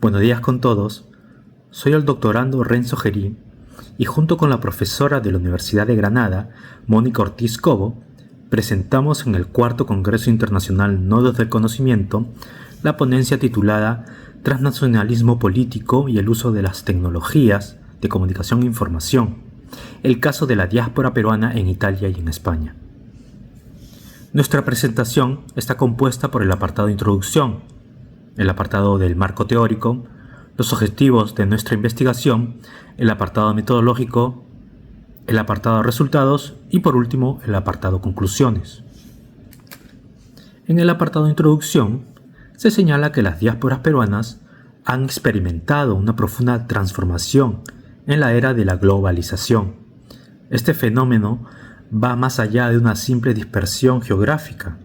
Buenos días con todos. Soy el doctorando Renzo Gerí y junto con la profesora de la Universidad de Granada, Mónica Ortiz Cobo, presentamos en el cuarto Congreso Internacional Nodos del Conocimiento la ponencia titulada Transnacionalismo político y el uso de las tecnologías de comunicación e información, el caso de la diáspora peruana en Italia y en España. Nuestra presentación está compuesta por el apartado Introducción, el apartado del marco teórico, los objetivos de nuestra investigación, el apartado metodológico, el apartado Resultados y por último el apartado Conclusiones. En el apartado Introducción se señala que las diásporas peruanas han experimentado una profunda transformación en la era de la globalización. Este fenómeno va más allá de una simple dispersión geográfica.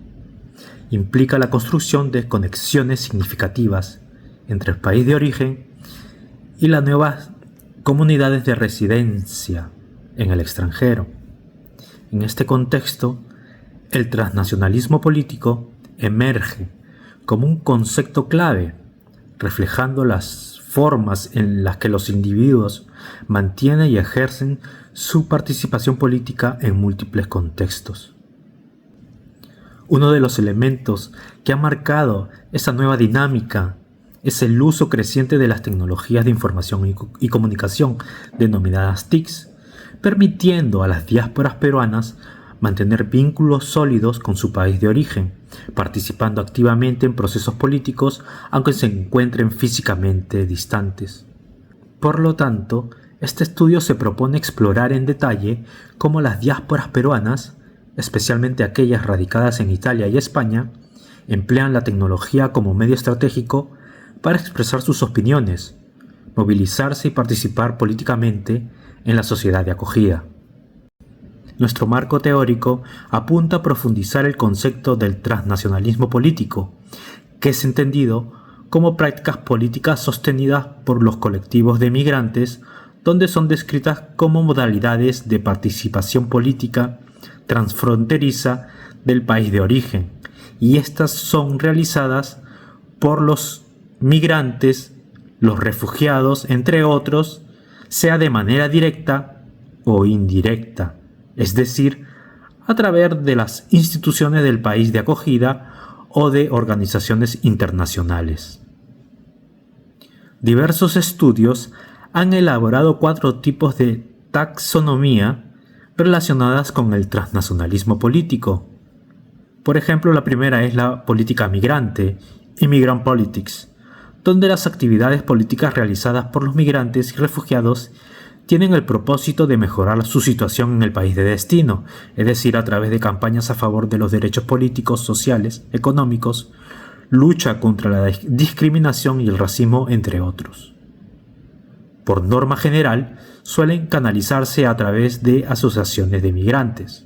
Implica la construcción de conexiones significativas entre el país de origen y las nuevas comunidades de residencia en el extranjero. En este contexto, el transnacionalismo político emerge como un concepto clave, reflejando las formas en las que los individuos mantienen y ejercen su participación política en múltiples contextos. Uno de los elementos que ha marcado esta nueva dinámica es el uso creciente de las tecnologías de información y comunicación, denominadas TICs, permitiendo a las diásporas peruanas mantener vínculos sólidos con su país de origen, participando activamente en procesos políticos aunque se encuentren físicamente distantes. Por lo tanto, este estudio se propone explorar en detalle cómo las diásporas peruanas, especialmente aquellas radicadas en Italia y España, emplean la tecnología como medio estratégico para expresar sus opiniones, movilizarse y participar políticamente en la sociedad de acogida. Nuestro marco teórico apunta a profundizar el concepto del transnacionalismo político, que es entendido como prácticas políticas sostenidas por los colectivos de migrantes, donde son descritas como modalidades de participación política transfronteriza del país de origen, y estas son realizadas por los migrantes, los refugiados, entre otros, sea de manera directa o indirecta, es decir, a través de las instituciones del país de acogida o de organizaciones internacionales. Diversos estudios han elaborado 4 tipos de taxonomía relacionadas con el transnacionalismo político. Por ejemplo, la primera es la política migrante, Immigrant Politics, donde las actividades políticas realizadas por los migrantes y refugiados tienen el propósito de mejorar su situación en el país de destino, es decir, a través de campañas a favor de los derechos políticos, sociales, económicos, lucha contra la discriminación y el racismo, entre otros. Por norma general, suelen canalizarse a través de asociaciones de migrantes.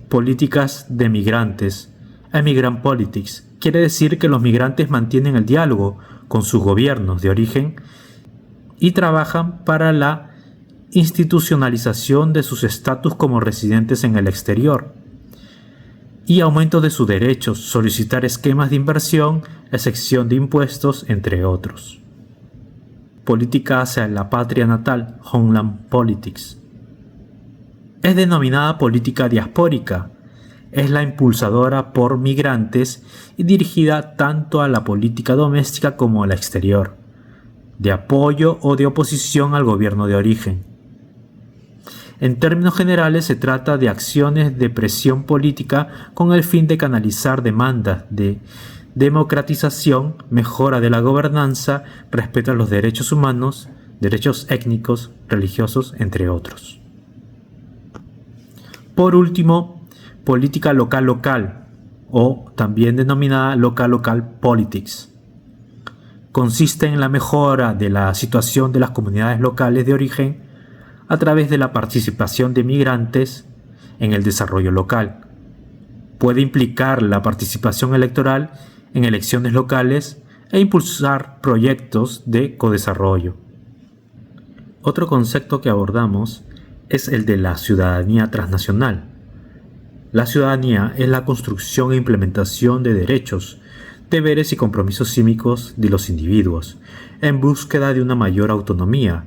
Políticas de migrantes, Immigrant Politics, quiere decir que los migrantes mantienen el diálogo con sus gobiernos de origen y trabajan para la institucionalización de sus estatus como residentes en el exterior y aumento de sus derechos, solicitar esquemas de inversión, exención de impuestos, entre otros. Política hacia la patria natal, Homeland Politics. Es denominada política diaspórica. Es la impulsadora por migrantes y dirigida tanto a la política doméstica como a la exterior, de apoyo o de oposición al gobierno de origen. En términos generales, se trata de acciones de presión política con el fin de canalizar demandas de democratización, mejora de la gobernanza, respeto a los derechos humanos, derechos étnicos, religiosos, entre otros. Por último, política local o también denominada local politics. Consiste en la mejora de la situación de las comunidades locales de origen a través de la participación de migrantes en el desarrollo local. Puede implicar la participación electoral en elecciones locales e impulsar proyectos de codesarrollo. Otro concepto que abordamos es el de la ciudadanía transnacional. La ciudadanía es la construcción e implementación de derechos deberes y compromisos cívicos de los individuos, en búsqueda de una mayor autonomía,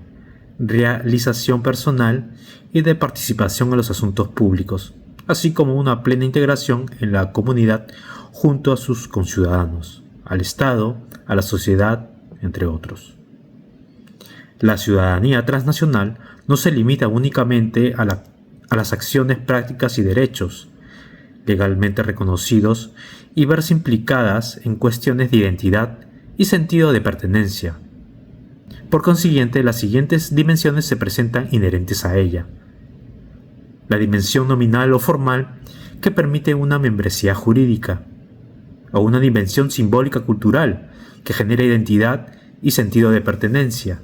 realización personal y de participación en los asuntos públicos, así como una plena integración en la comunidad junto a sus conciudadanos, al Estado, a la sociedad, entre otros. La ciudadanía transnacional no se limita únicamente a las acciones, prácticas y derechos legalmente reconocidos y verse implicadas en cuestiones de identidad y sentido de pertenencia. Por consiguiente, las siguientes dimensiones se presentan inherentes a ella. La dimensión nominal o formal, que permite una membresía jurídica, o una dimensión simbólica cultural, que genera identidad y sentido de pertenencia.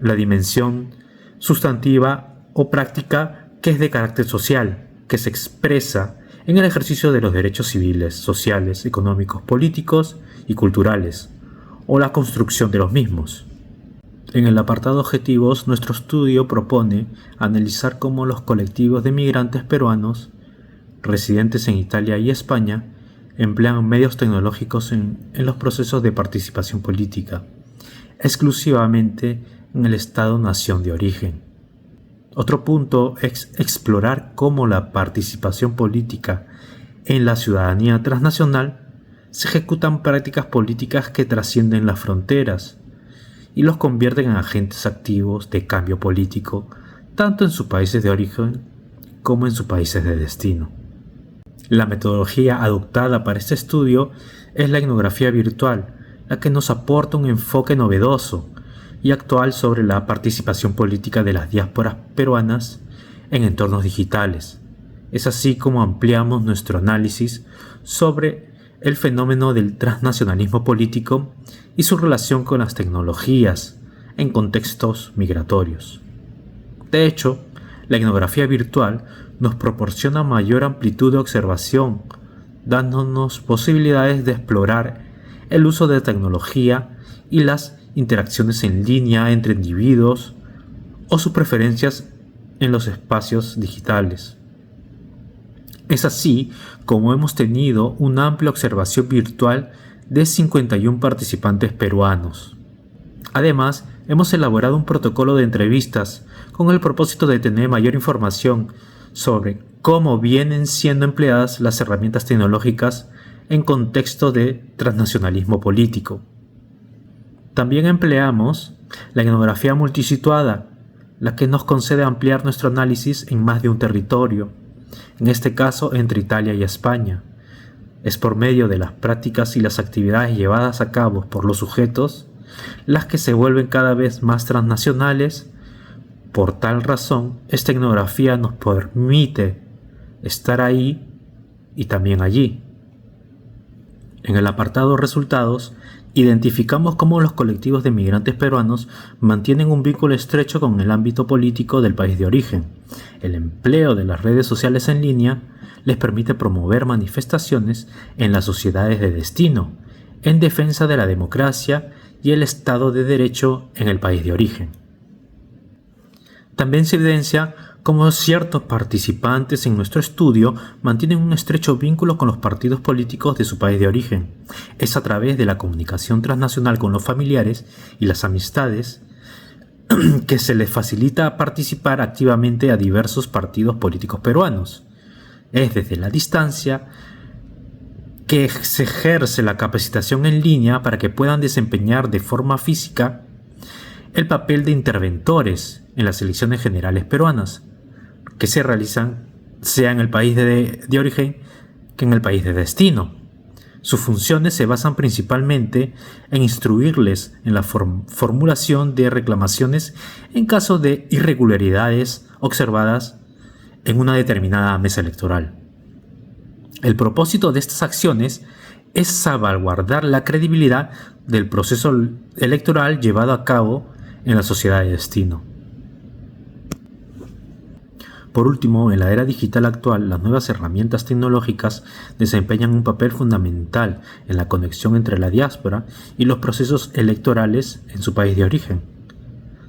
La dimensión sustantiva o práctica, que es de carácter social, que se expresa en el ejercicio de los derechos civiles, sociales, económicos, políticos y culturales, o la construcción de los mismos. En el apartado Objetivos, nuestro estudio propone analizar cómo los colectivos de migrantes peruanos residentes en Italia y España emplean medios tecnológicos en los procesos de participación política, exclusivamente en el Estado-nación de origen. Otro punto es explorar cómo la participación política en la ciudadanía transnacional se ejecutan prácticas políticas que trascienden las fronteras y los convierten en agentes activos de cambio político, tanto en sus países de origen como en sus países de destino. La metodología adoptada para este estudio es la etnografía virtual, la que nos aporta un enfoque novedoso y actual sobre la participación política de las diásporas peruanas en entornos digitales. Es así como ampliamos nuestro análisis sobre el fenómeno del transnacionalismo político y su relación con las tecnologías en contextos migratorios. De hecho, la etnografía virtual nos proporciona mayor amplitud de observación, dándonos posibilidades de explorar el uso de tecnología y las interacciones en línea entre individuos o sus preferencias en los espacios digitales. Es así como hemos tenido una amplia observación virtual de 51 participantes peruanos. Además, hemos elaborado un protocolo de entrevistas con el propósito de tener mayor información sobre cómo vienen siendo empleadas las herramientas tecnológicas en contexto de transnacionalismo político. También empleamos la etnografía multisituada, la que nos concede ampliar nuestro análisis en más de un territorio, en este caso entre Italia y España. Es por medio de las prácticas y las actividades llevadas a cabo por los sujetos las que se vuelven cada vez más transnacionales. Por tal razón, esta etnografía nos permite estar ahí y también allí. En el apartado Resultados, identificamos cómo los colectivos de migrantes peruanos mantienen un vínculo estrecho con el ámbito político del país de origen. El empleo de las redes sociales en línea les permite promover manifestaciones en las sociedades de destino, en defensa de la democracia y el Estado de Derecho en el país de origen. También se evidencia cómo ciertos participantes en nuestro estudio mantienen un estrecho vínculo con los partidos políticos de su país de origen. Es a través de la comunicación transnacional con los familiares y las amistades que se les facilita participar activamente a diversos partidos políticos peruanos. Es desde la distancia que se ejerce la capacitación en línea para que puedan desempeñar de forma física el papel de interventores en las elecciones generales peruanas, que se realizan sea en el país de origen que en el país de destino. Sus funciones se basan principalmente en instruirles en la formulación de reclamaciones en caso de irregularidades observadas en una determinada mesa electoral. El propósito de estas acciones es salvaguardar la credibilidad del proceso electoral llevado a cabo en la sociedad de destino. Por último, en la era digital actual, las nuevas herramientas tecnológicas desempeñan un papel fundamental en la conexión entre la diáspora y los procesos electorales en su país de origen.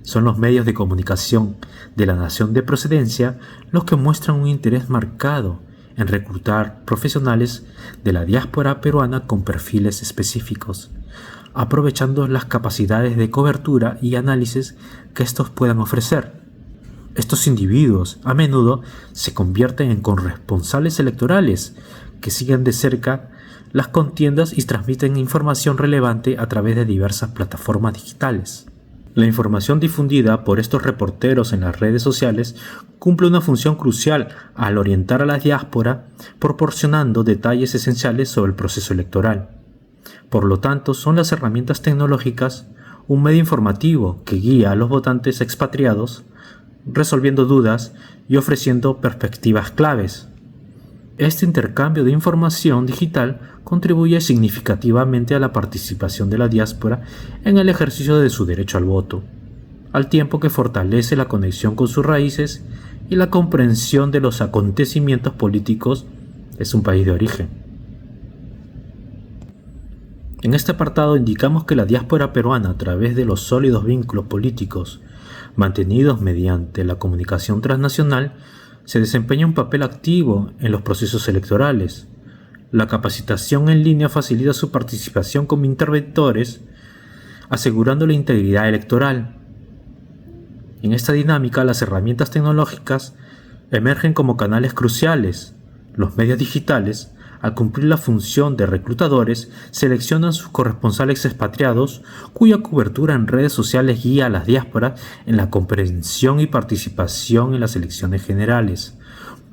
Son los medios de comunicación de la nación de procedencia los que muestran un interés marcado en reclutar profesionales de la diáspora peruana con perfiles específicos, aprovechando las capacidades de cobertura y análisis que estos puedan ofrecer. Estos individuos a menudo se convierten en corresponsales electorales que siguen de cerca las contiendas y transmiten información relevante a través de diversas plataformas digitales. La información difundida por estos reporteros en las redes sociales cumple una función crucial al orientar a la diáspora, proporcionando detalles esenciales sobre el proceso electoral. Por lo tanto, son las herramientas tecnológicas un medio informativo que guía a los votantes expatriados, resolviendo dudas y ofreciendo perspectivas claves. Este intercambio de información digital contribuye significativamente a la participación de la diáspora en el ejercicio de su derecho al voto, al tiempo que fortalece la conexión con sus raíces y la comprensión de los acontecimientos políticos de su país de origen. En este apartado indicamos que la diáspora peruana, a través de los sólidos vínculos políticos mantenidos mediante la comunicación transnacional, se desempeña un papel activo en los procesos electorales. La capacitación en línea facilita su participación como interventores, asegurando la integridad electoral. En esta dinámica, las herramientas tecnológicas emergen como canales cruciales. Los medios digitales, al cumplir la función de reclutadores, seleccionan sus corresponsales expatriados, cuya cobertura en redes sociales guía a las diásporas en la comprensión y participación en las elecciones generales,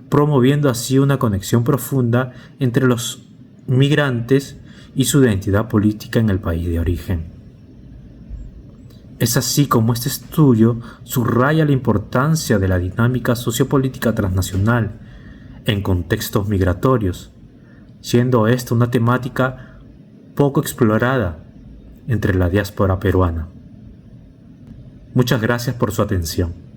promoviendo así una conexión profunda entre los migrantes y su identidad política en el país de origen. Es así como este estudio subraya la importancia de la dinámica sociopolítica transnacional en contextos migratorios, siendo esta una temática poco explorada entre la diáspora peruana. Muchas gracias por su atención.